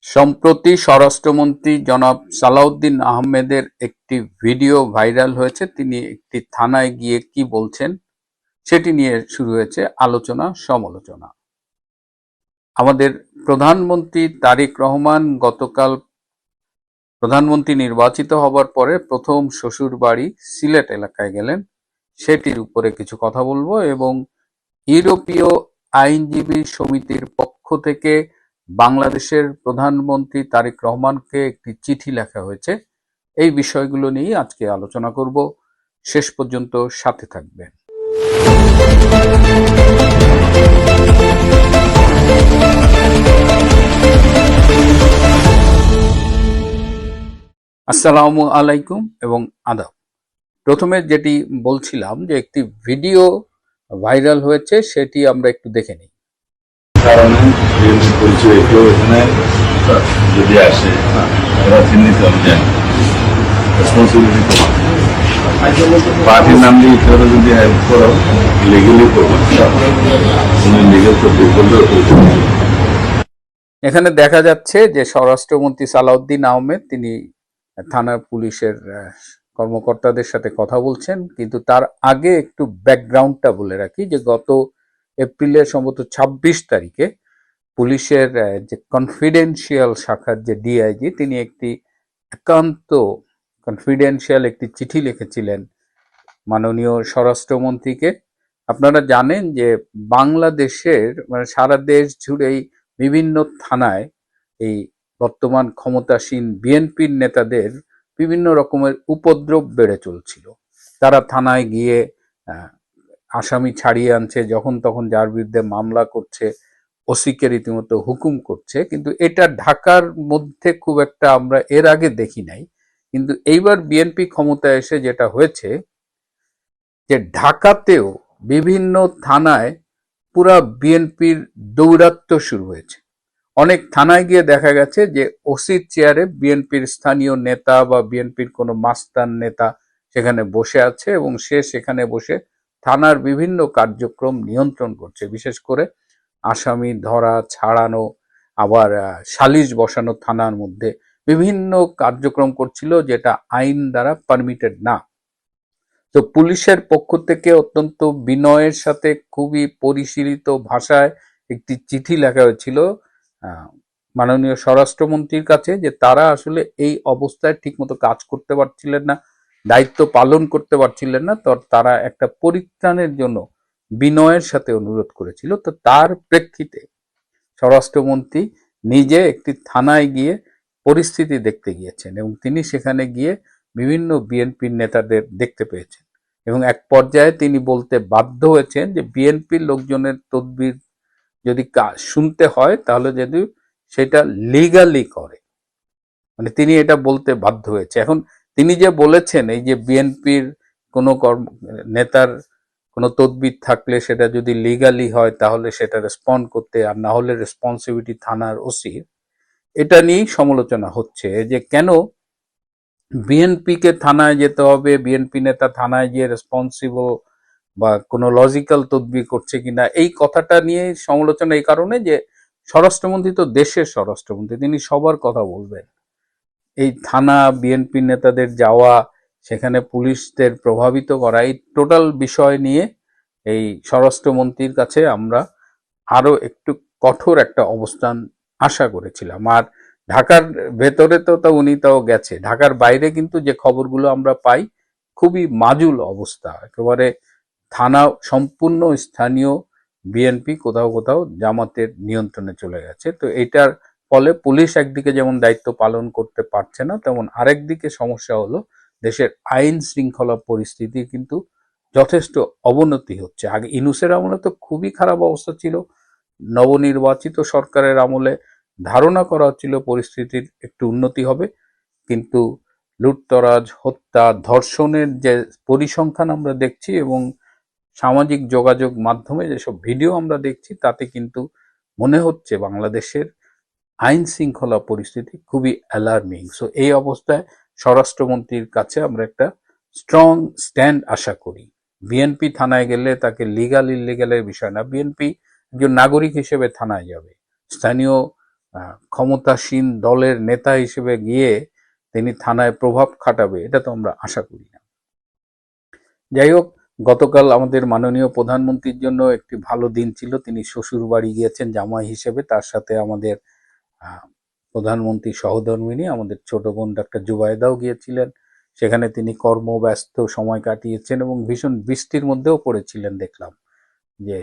সম্প্রতি স্বরাষ্ট্রমন্ত্রী জনাব সালাউদ্দিন আহমেদের একটি ভিডিও ভাইরাল হয়েছে। তিনি একটি থানায় গিয়ে কি বলছেন সেটি নিয়ে শুরু হয়েছে আলোচনা সমালোচনা। আমাদের প্রধানমন্ত্রী তারেক রহমান গতকাল প্রধানমন্ত্রী নির্বাচিত হবার পরে প্রথম শ্বশুর বাড়ি সিলেট এলাকায় গেলেন। সেটির উপরে কিছু কথা বলবো এবং ইউরোপীয় আইনজীবী সমিতির পক্ষ থেকে বাংলাদেশের প্রধানমন্ত্রী তারেক রহমানকে একটি চিঠি লেখা হয়েছে। এই বিষয়গুলো নিয়ে আজকে আলোচনা করব। শেষ পর্যন্ত সাথে থাকবেন। আসসালামু আলাইকুম এবং আদাব। প্রথমে যেটি বলছিলাম যে একটি ভিডিও ভাইরাল হয়েছে, সেটি আমরা একটু দেখে নিই। কারণে পরিচয় কেউ এখানে যদি আসে ওরা চিহ্নিত হবে, রেসপন্সিবিলিটি তোমার। পার্টির নাম দিয়ে কেউ যদি হেল্প করো লিগেলি করবো, লিগেল করতে করলে। এখানে দেখা যাচ্ছে যে স্বরাষ্ট্রমন্ত্রী সালাউদ্দিন আহমেদ তিনি থানার পুলিশের কর্মকর্তাদের সাথে কথা বলছেন, কিন্তু তার আগে একটু ব্যাকগ্রাউন্ডটা বলে রাখি যে গত এপ্রিলের সম্ভবত ২৬ তারিখে পুলিশের যে কনফিডেন্সিয়াল শাখার যে ডিআইজি তিনি একটি একান্ত কনফিডেন্সিয়াল একটি চিঠি লিখেছিলেন মাননীয় স্বরাষ্ট্রমন্ত্রীকে। আপনারা জানেন যে বাংলাদেশের মানে সারা দেশ জুড়েই বিভিন্ন থানায় এই বর্তমান ক্ষমতাসীন বিএনপির নেতাদের বিভিন্ন রকমের উপদ্রব বেড়ে চলছিল। তারা থানায় গিয়ে আসামি ছাড়িয়ে আনছে, যখন তখন যার বিরুদ্ধে মামলা করছে, ওসিকে রীতিমতো হুকুম করছে। কিন্তু এটা ঢাকার মধ্যে খুব একটা আমরা এর আগে দেখি নাই। কিন্তু এইবার বিএনপি ক্ষমতায় এসে যেটা হয়েছে যে ঢাকাতেও বিভিন্ন থানায় পুরা বিএনপির দৌরাত্ম্য শুরু হয়েছে। অনেক থানায় গিয়ে দেখা গেছে যে ওসির চেয়ারে বিএনপির স্থানীয় নেতা বা বিএনপির কোনো মাস্তান নেতা সেখানে বসে আছে এবং সে সেখানে বসে থানার বিভিন্ন কার্যক্রম নিয়ন্ত্রণ করছে, বিশেষ করে আসামি ধরা, ছাড়ানো, আবার সালিশ বসানো থানার মধ্যে বিভিন্ন কার্যক্রম করছিল যেটা আইন দ্বারা পারমিটেড না। তো পুলিশের পক্ষ থেকে অত্যন্ত বিনয়ের সাথে খুবই পরিশীলিত ভাষায় একটি চিঠি লেখা হয়েছিল মাননীয় স্বরাষ্ট্রমন্ত্রীর কাছে যে তারা আসলে এই অবস্থায় ঠিকমতো কাজ করতে পারছিলেন না, দায়িত্ব পালন করতে পারছিলেন না। তো তারা একটা পরিত্রাণের জন্য বিনয়ের সাথে অনুরোধ করেছিল। তো তার প্রেক্ষিতে স্বরাষ্ট্রমন্ত্রী নিজে একটি থানায় গিয়ে পরিস্থিতি দেখতে গিয়েছেন এবং তিনি সেখানে গিয়ে বিভিন্ন বিএনপির নেতাদের দেখতে পেয়েছেন এবং এক পর্যায়ে তিনি বলতে বাধ্য হয়েছেন যে বিএনপির লোকজনের তদবির যদি শুনতে হয় তাহলে যদি সেটা লিগালি করে, মানে তিনি এটা বলতে বাধ্য হয়েছে। এখন তিনি যে বলেছেন এই যে বিএনপির কোনো নেতার কোনো তদবির থাকলে সেটা যদি লিগালি হয় তাহলে সেটা রেসপন্ড করতে, আর না হলে রেসপন্সিবিলিটি থানার ওসির, এটা নিয়েই সমালোচনা হচ্ছে যে কেন বিএনপিকে থানায় যেতে হবে, বিএনপি নেতা থানায় গিয়ে রেসপন্সিবল বা কোনো লজিক্যাল তদবির করছে কিনা। এই কথাটা নিয়ে সমালোচনা এই কারণে যে স্বরাষ্ট্রমন্ত্রী তো দেশের স্বরাষ্ট্রমন্ত্রী, তিনি সবার কথা বলবেন। এই থানা বিএনপি নেতাদের যাওয়া, সেখানে পুলিশদের প্রভাবিত করা, এই টোটাল বিষয় নিয়ে এই স্বরাষ্ট্রমন্ত্রীর কাছে আমরা আরো একটু কঠোর একটা অবস্থান আশা করেছিলাম। আর ঢাকার ভেতরে তো উনি তাও গেছে, ঢাকার বাইরে কিন্তু যে খবরগুলো আমরা পাই খুবই মাজুল অবস্থা। একেবারে থানা সম্পূর্ণ স্থানীয় বিএনপি কোথাও কোথাও জামাতের নিয়ন্ত্রণে চলে গেছে। তো এটার ফলে পুলিশ একদিকে যেমন দায়িত্ব পালন করতে পারছে না, তেমন আরেকদিকে সমস্যা হলো দেশের আইন শৃঙ্খলা পরিস্থিতি কিন্তু যথেষ্ট অবনতি হচ্ছে। আগে ইনুসের আমলে তো খুবই খারাপ অবস্থা ছিল, নবনির্বাচিত সরকারের আমলে ধারণা করা হচ্ছিল পরিস্থিতির একটু উন্নতি হবে, কিন্তু লুটতরাজ, হত্যা, ধর্ষণের যে পরিসংখ্যান আমরা দেখছি এবং সামাজিক যোগাযোগ মাধ্যমে যেসব ভিডিও আমরা দেখছি তাতে কিন্তু মনে হচ্ছে বাংলাদেশের আইন শৃঙ্খলা পরিস্থিতি খুবই অ্যালার্মিং। সো এই অবস্থায় স্বরাষ্ট্রমন্ত্রীর কাছে আমরা একটা স্ট্রং স্ট্যান্ড আশা করি। বিএনপি থানায় গেলে তাকে লিগাল ইলিগালের বিষয় না, বিএনপি একজন নাগরিক হিসেবে থানায় যাবে, স্থানীয় ক্ষমতাসীন দলের নেতা হিসেবে গিয়ে তিনি থানায় প্রভাব খাটাবে, এটা তো আমরা আশা করি না। যাই হোক, গতকাল আমাদের মাননীয় প্রধানমন্ত্রীর জন্য একটি ভালো দিন ছিল। তিনি শ্বশুর বাড়ি গিয়েছেন জামাই হিসেবে, তার সাথে আমাদের আহ, প্রধানমন্ত্রী সহধর্মিণী আমাদের ছোট বোন ডাক্তার জুবাইদাও গিয়েছিলেন। সেখানে তিনি কর্মব্যস্ত সময় কাটিয়েছেন এবং ভীষণ বৃষ্টির মধ্যেও পড়েছিলেন দেখলাম। যে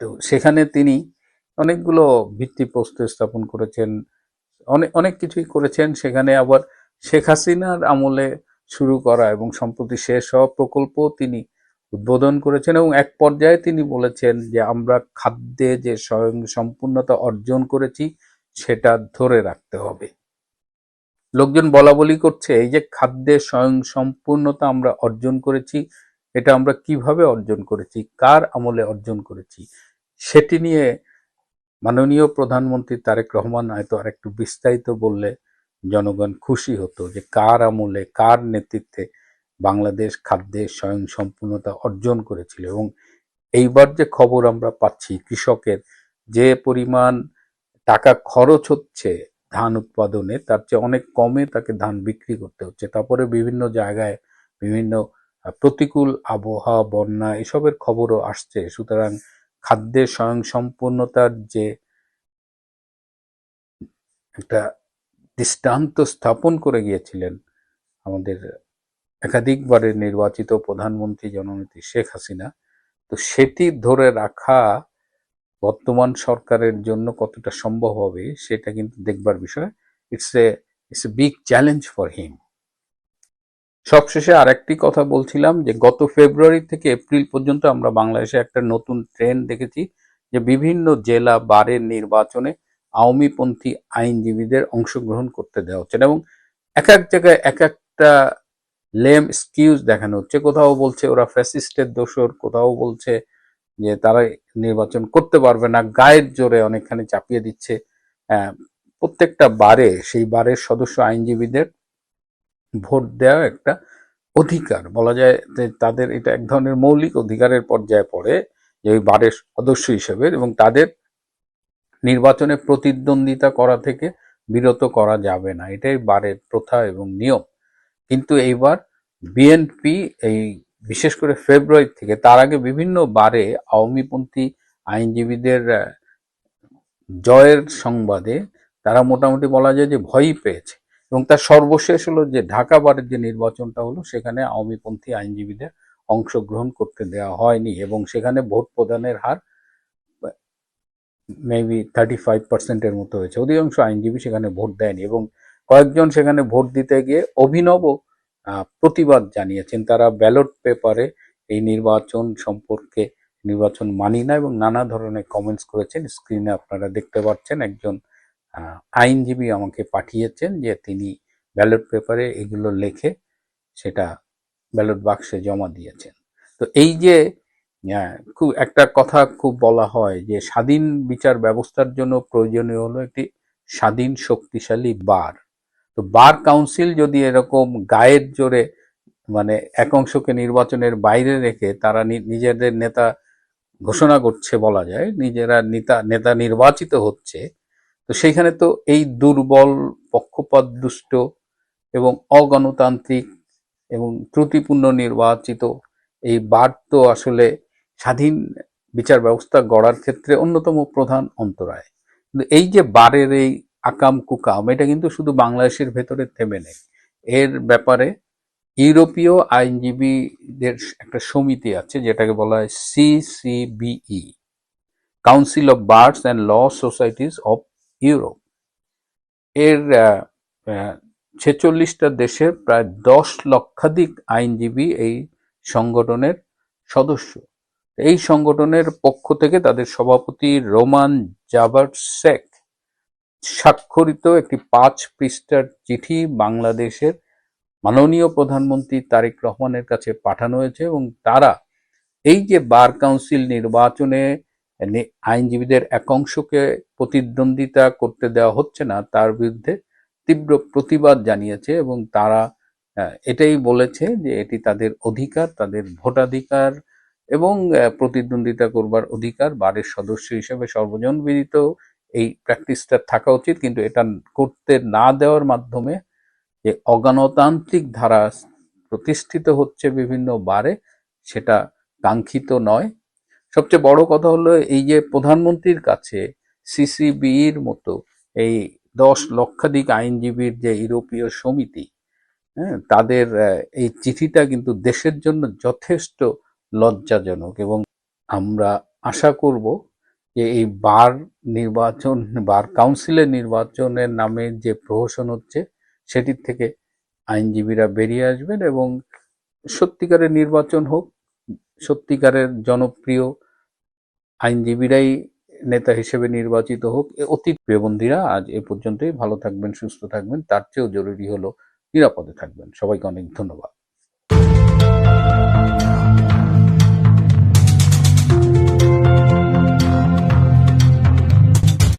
তো সেখানে তিনি অনেকগুলো ভিত্তিপ্রস্তর স্থাপন করেছেন, অনেক অনেক কিছুই করেছেন। সেখানে আবার শেখ হাসিনার আমলে শুরু করা এবং সম্প্রতি শেষ হওয়া প্রকল্প তিনি উদ্বোধন করেছেন এবং এক পর্যায়ে তিনি বলেছেন যে আমরা খাদ্যে যে স্বয়ং সম্পূর্ণতা অর্জন করেছি সেটা ধরে রাখতে হবে। লোকজন বলা বলি করছে এই যে খাদ্যে স্বয়ং সম্পূর্ণতা আমরা অর্জন করেছি, এটা আমরা কিভাবে অর্জন করেছি, কার আমলে অর্জন করেছি, সেটি নিয়ে মাননীয় প্রধানমন্ত্রী তারেক রহমান হয়তো আর একটু বিস্তারিত বললে জনগণ খুশি হতো যে কার আমলে কার নেতৃত্বে বাংলাদেশ খাদ্যে স্বয়ং সম্পূর্ণতা অর্জন করেছিল। এবং এইবার যে খবর আমরা পাচ্ছি কৃষকের যে পরিমাণ টাকা খরচ হচ্ছে ধান উৎপাদনে, তার চেয়ে অনেক কমে তাকে ধান বিক্রি করতে হচ্ছে। তারপরে বিভিন্ন জায়গায় বিভিন্ন প্রতিকূল আবহাওয়া, বন্যা এসবের খবরও আসছে। সুতরাং খাদ্যের স্বয়ংসম্পূর্ণতার যে একটা দৃষ্টান্ত স্থাপন করে গিয়েছিলেন আমাদের একাধিকবারের নির্বাচিত প্রধানমন্ত্রী জননেত্রী শেখ হাসিনা, তো সেটি ধরে রাখা বর্তমান সরকারের জন্য কতটা সম্ভব হবে সেটা কিন্তু দেখবার বিষয়। It's a big challenge for him. সবশেষে আরেকটি কথা বলছিলাম যে গত ফেব্রুয়ারি থেকে এপ্রিল পর্যন্ত আমরা বাংলাদেশে একটা নতুন ট্রেন্ড দেখেছি যে বিভিন্ন জেলা বারের নির্বাচনে আওয়ামীপন্থী আইনজীবীদের অংশগ্রহণ করতে দেওয়া হচ্ছে না এবং এক এক জায়গায় এক একটা লেম এক্সকিউজ দেখানো হচ্ছে। কোথাও বলছে ওরা ফ্যাসিস্টের দোসর, কোথাও বলছে যে তারা নির্বাচন করতে পারবে না, গায়ের জোরে অনেকখানি চাপিয়ে দিচ্ছে। প্রত্যেকটা বারে সেই বারের সদস্য আইনজীবীদের ভোট দেওয়া একটা অধিকার, বলা যায় যে তাদের এটা এক ধরনের মৌলিক অধিকারের পর্যায়ে পড়ে যে ওই বারের সদস্য হিসেবে, এবং তাদের নির্বাচনে প্রতিদ্বন্দ্বিতা করা থেকে বিরত করা যাবে না, এটাই বারের প্রথা এবং নিয়ম। কিন্তু এইবার বিএনপি এই বিশেষ করে ফেব্রুয়ারি থেকে, তার আগে বিভিন্ন বারে আওয়ামীপন্থী আইনজীবীদের জয়ের সংবাদে তারা মোটামুটি বলা যায় যে ভয়ই পেয়েছে। এবং তার সর্বশেষ হলো যে ঢাকা বারের যে নির্বাচনটা হলো সেখানে আওয়ামীপন্থী আইনজীবীদের অংশগ্রহণ করতে দেওয়া হয়নি এবং সেখানে ভোট প্রদানের হার মেবি 35% মতো হয়েছে। অধিকাংশ আইনজীবী সেখানে ভোট দেয়নি এবং কয়েকজন সেখানে ভোট দিতে গিয়ে অভিনব প্রতিবাদ জানিয়েছেন। তারা ব্যালট পেপারে এই নির্বাচন সম্পর্কে নির্বাচন মানি না এবং নানা ধরনের কমেন্টস করেছেন। স্ক্রিনে আপনারা দেখতে পাচ্ছেন একজন আইনজীবী আমাকে পাঠিয়েছেন যে তিনি ব্যালট পেপারে এগুলো লেখে সেটা ব্যালট বাক্সে জমা দিয়েছেন। তো এই যে খুব একটা কথা খুব বলা হয় যে স্বাধীন বিচার ব্যবস্থার জন্য প্রয়োজনীয় হলো একটি স্বাধীন শক্তিশালী বার। তো বার কাউন্সিল যদি এরকম গায়ের জোরে মানে এক অংশকে নির্বাচনের বাইরে রেখে তারা নিজেদের নেতা ঘোষণা করছে, বলা যায় নিজেরা নেতা নির্বাচিত হচ্ছে, তো সেইখানে তো এই দুর্বল, পক্ষপাত দুষ্ট এবং অগণতান্ত্রিক এবং ত্রুটিপূর্ণ নির্বাচিত এই বার তো আসলে স্বাধীন বিচার ব্যবস্থা গড়ার ক্ষেত্রে অন্যতম প্রধান অন্তরায়। কিন্তু এই যে বারের এই আকাম কুকাম, এটা কিন্তু শুধু বাংলাদেশের ভেতরে থেমে নেই। এর ব্যাপারে ইউরোপীয় আইনজীবীদের একটা সমিতি আছে যেটাকে বলা হয় CCBE, council of bars and law societies of Europe. এর 46টা দেশের প্রায় 10 লক্ষাধিক আইনজীবী এই সংগঠনের সদস্য। এই সংগঠনের পক্ষ থেকে তাদের সভাপতি রোমান জাবারসেক স্বাক্ষরিত একটি 5 পৃষ্ঠার চিঠি বাংলাদেশের মাননীয় প্রধানমন্ত্রী তারেক রহমানের কাছে পাঠানো হয়েছে এবং তারা এই যে বার কাউন্সিল নির্বাচনে আইনজীবীদের এক অংশকে প্রতিদ্বন্দ্বিতা করতে দেওয়া হচ্ছে না তার বিরুদ্ধে তীব্র প্রতিবাদ জানিয়েছে এবং তারা এটাই বলেছে যে এটি তাদের অধিকার, তাদের ভোটাধিকার এবং প্রতিদ্বন্দ্বিতা করবার অধিকার। বারের সদস্য হিসেবে সর্বজন বিদিত এই প্র্যাকটিসটা থাকা উচিত, কিন্তু এটা করতে না দেওয়ার মাধ্যমে যে অগণতান্ত্রিক ধারা প্রতিষ্ঠিত হচ্ছে বিভিন্ন বারে, সেটা কাঙ্ক্ষিত নয়। সবচেয়ে বড় কথা হলো এই যে প্রধানমন্ত্রীর কাছে সিসিবির মতো এই 10 লক্ষাধিক আইনজীবীর যে ইউরোপীয় সমিতি, হ্যাঁ, তাদের এই চিঠিটা কিন্তু দেশের জন্য যথেষ্ট লজ্জাজনক। এবং আমরা আশা করব যে এই বার কাউন্সিলের নির্বাচনের নামে যে প্রহসন হচ্ছে সেটির থেকে আইনজীবীরা বেরিয়ে আসবেন এবং সত্যিকারের নির্বাচন হোক, সত্যিকারের জনপ্রিয় আইনজীবীরাই নেতা হিসেবে নির্বাচিত হোক। অতি প্রিয় বন্ধুরা, আজ এ পর্যন্তই। ভালো থাকবেন, সুস্থ থাকবেন, তার চেয়েও জরুরি হলো নিরাপদে থাকবেন। সবাইকে অনেক ধন্যবাদ।